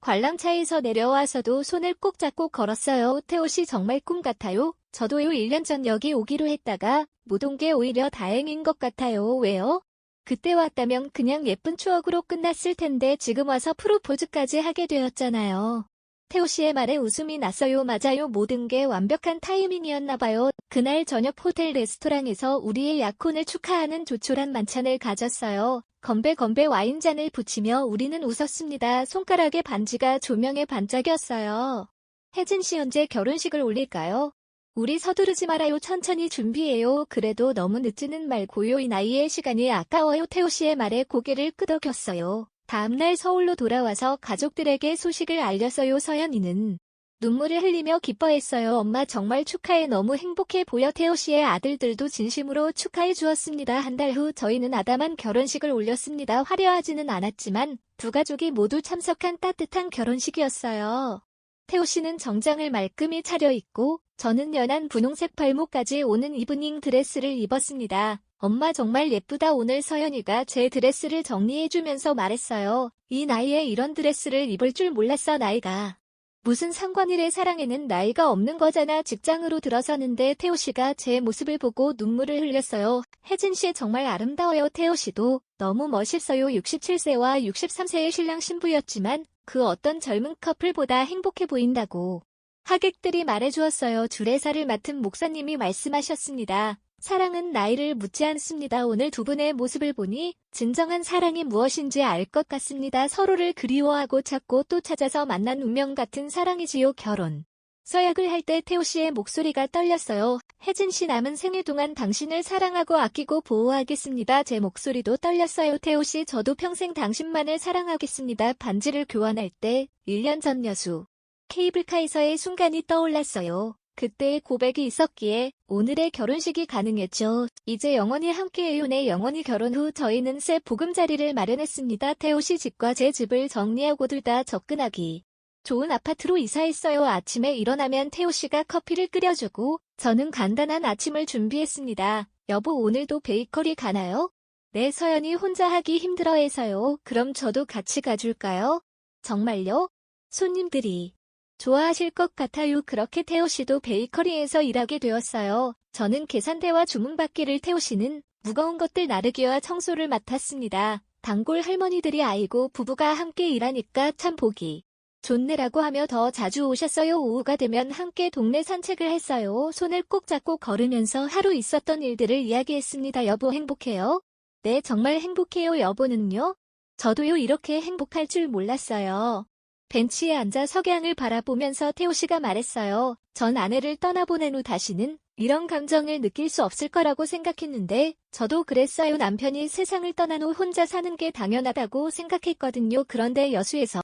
관람차에서 내려와서도 손을 꼭 잡고 걸었어요. 태호 씨 정말 꿈 같아요. 저도요 1년 전 여기 오기로 했다가 못 온 게 오히려 다행인 것 같아요. 왜요? 그때 왔다면 그냥 예쁜 추억으로 끝났을 텐데 지금 와서 프로포즈까지 하게 되었잖아요. 태호 씨의 말에 웃음이 났어요. 맞아요. 모든 게 완벽한 타이밍이었나 봐요. 그날 저녁 호텔 레스토랑에서 우리의 약혼을 축하하는 조촐한 만찬을 가졌어요. 건배 와인잔을 붙이며 우리는 웃었습니다. 손가락에 반지가 조명에 반짝였어요. 혜진 씨 언제 결혼식을 올릴까요? 우리 서두르지 말아요. 천천히 준비해요. 그래도 너무 늦지는 말고요. 이 나이에 시간이 아까워요. 태호 씨의 말에 고개를 끄덕였어요. 다음날 서울로 돌아와서 가족들에게 소식을 알렸어요. 서연이는 눈물을 흘리며 기뻐했어요. 엄마 정말 축하해. 너무 행복해 보여. 태호 씨의 아들들도 진심으로 축하해 주었습니다. 한 달 후 저희는 아담한 결혼식을 올렸습니다. 화려하지는 않았지만 두 가족이 모두 참석한 따뜻한 결혼식이었어요. 태호 씨는 정장을 말끔히 차려입고 저는 연한 분홍색 발목까지 오는 이브닝 드레스를 입었습니다. 엄마 정말 예쁘다. 오늘 서연이가 제 드레스를 정리해주면서 말했어요. 이 나이에 이런 드레스를 입을 줄 몰랐어. 나이가 무슨 상관이래. 사랑에는 나이가 없는 거잖아. 직장으로 들어서는데 태호 씨가 제 모습을 보고 눈물을 흘렸어요. 혜진 씨 정말 아름다워요. 태호 씨도 너무 멋있어요. 67세와 63세의 신랑 신부였지만 그 어떤 젊은 커플보다 행복해 보인다고 하객들이 말해주었어요. 주례사를 맡은 목사님이 말씀하셨습니다. 사랑은 나이를 묻지 않습니다. 오늘 두 분의 모습을 보니 진정한 사랑이 무엇인지 알 것 같습니다. 서로를 그리워하고 찾고 또 찾아서 만난 운명 같은 사랑이지요. 결혼 서약을 할 때 태호 씨의 목소리가 떨렸어요. 혜진 씨 남은 생애 동안 당신을 사랑하고 아끼고 보호하겠습니다. 제 목소리도 떨렸어요. 태호 씨 저도 평생 당신만을 사랑하겠습니다. 반지를 교환할 때 1년 전 여수 케이블카에서의 순간이 떠올랐어요. 그때의 고백이 있었기에 오늘의 결혼식이 가능했죠. 이제 영원히 함께해요. 네, 영원히. 결혼 후 저희는 새 보금자리를 마련했습니다. 태호 씨 집과 제 집을 정리하고 둘 다 접근하기 좋은 아파트로 이사했어요. 아침에 일어나면 태호 씨가 커피를 끓여주고 저는 간단한 아침을 준비했습니다. 여보 오늘도 베이커리 가나요? 네, 서연이 혼자 하기 힘들어해서요. 그럼 저도 같이 가줄까요? 정말요? 손님들이 좋아하실 것 같아요. 그렇게 태호 씨도 베이커리에서 일하게 되었어요. 저는 계산대와 주문받기를, 태호 씨는 무거운 것들 나르기와 청소를 맡았습니다. 단골 할머니들이 아이고 부부가 함께 일하니까 참 보기 좋네라고 하며 더 자주 오셨어요. 오후가 되면 함께 동네 산책을 했어요. 손을 꼭 잡고 걸으면서 하루 있었던 일들을 이야기했습니다. 여보 행복해요? 네, 정말 행복해요. 여보는요? 저도요. 이렇게 행복할 줄 몰랐어요. 벤치에 앉아 석양을 바라보면서 태호 씨가 말했어요. 전 아내를 떠나보낸 후 다시는 이런 감정을 느낄 수 없을 거라고 생각했는데 저도 그랬어요. 남편이 세상을 떠난 후 혼자 사는 게 당연하다고 생각했거든요. 그런데 여수에서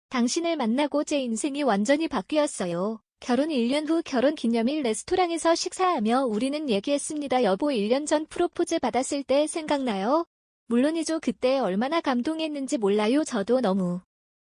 당신을 만나고 제 인생이 완전히 바뀌었어요. 결혼 1년 후 결혼 기념일 레스토랑에서 식사하며 우리는 얘기했습니다. 여보 1년 전 프로포즈 받았을 때 생각나요? 물론이죠. 그때 얼마나 감동했는지 몰라요. 저도 너무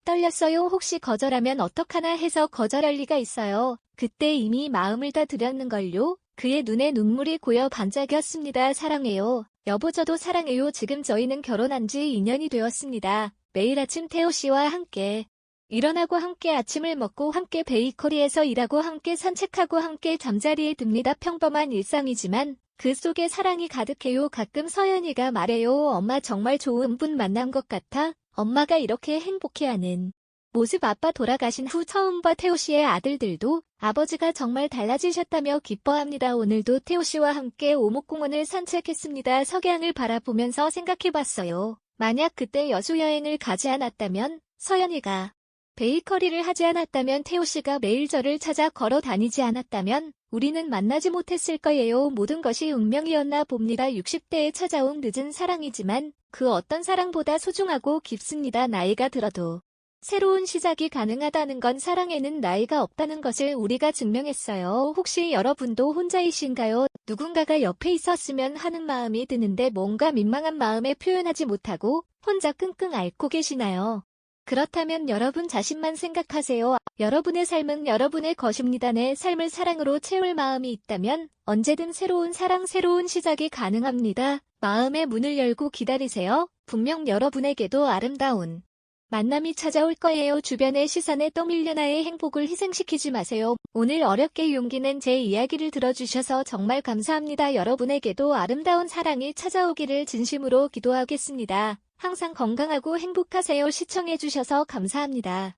떨렸어요. 혹시 거절하면 어떡하나 해서 거절할 리가 있어요. 그때 이미 마음을 다 드렸는걸요. 그의 눈에 눈물이 고여 반짝였습니다. 사랑해요. 여보 저도 사랑해요. 지금 저희는 결혼한 지 2년이 되었습니다. 매일 아침 태호 씨와 함께 일어나고 함께 아침을 먹고 함께 베이커리에서 일하고 함께 산책하고 함께 잠자리에 듭니다. 평범한 일상이지만 그 속에 사랑이 가득해요. 가끔 서연이가 말해요. 엄마 정말 좋은 분 만난 것 같아. 엄마가 이렇게 행복해하는 모습 아빠 돌아가신 후 처음 봐. 태호 씨의 아들들도 아버지가 정말 달라지셨다며 기뻐합니다. 오늘도 태호 씨와 함께 오목공원을 산책했습니다. 석양을 바라보면서 생각해봤어요. 만약 그때 여수 여행을 가지 않았다면, 서연이가 베이커리를 하지 않았다면, 태호 씨가 매일 저를 찾아 걸어 다니지 않았다면 우리는 만나지 못했을 거예요. 모든 것이 운명이었나 봅니다. 60대에 찾아온 늦은 사랑이지만 그 어떤 사랑보다 소중하고 깊습니다. 나이가 들어도 새로운 시작이 가능하다는 건 사랑에는 나이가 없다는 것을 우리가 증명했어요. 혹시 여러분도 혼자이신가요? 누군가가 옆에 있었으면 하는 마음이 드는데 뭔가 민망한 마음에 표현하지 못하고 혼자 끙끙 앓고 계시나요? 그렇다면 여러분 자신만 생각하세요. 여러분의 삶은 여러분의 것입니다. 내 삶을 사랑으로 채울 마음이 있다면 언제든 새로운 사랑, 새로운 시작이 가능합니다. 마음의 문을 열고 기다리세요. 분명 여러분에게도 아름다운 만남이 찾아올 거예요. 주변의 시선에 떠밀려 나의 행복을 희생시키지 마세요. 오늘 어렵게 용기 낸 제 이야기를 들어주셔서 정말 감사합니다. 여러분에게도 아름다운 사랑이 찾아오기를 진심으로 기도하겠습니다. 항상 건강하고 행복하세요. 시청해주셔서 감사합니다.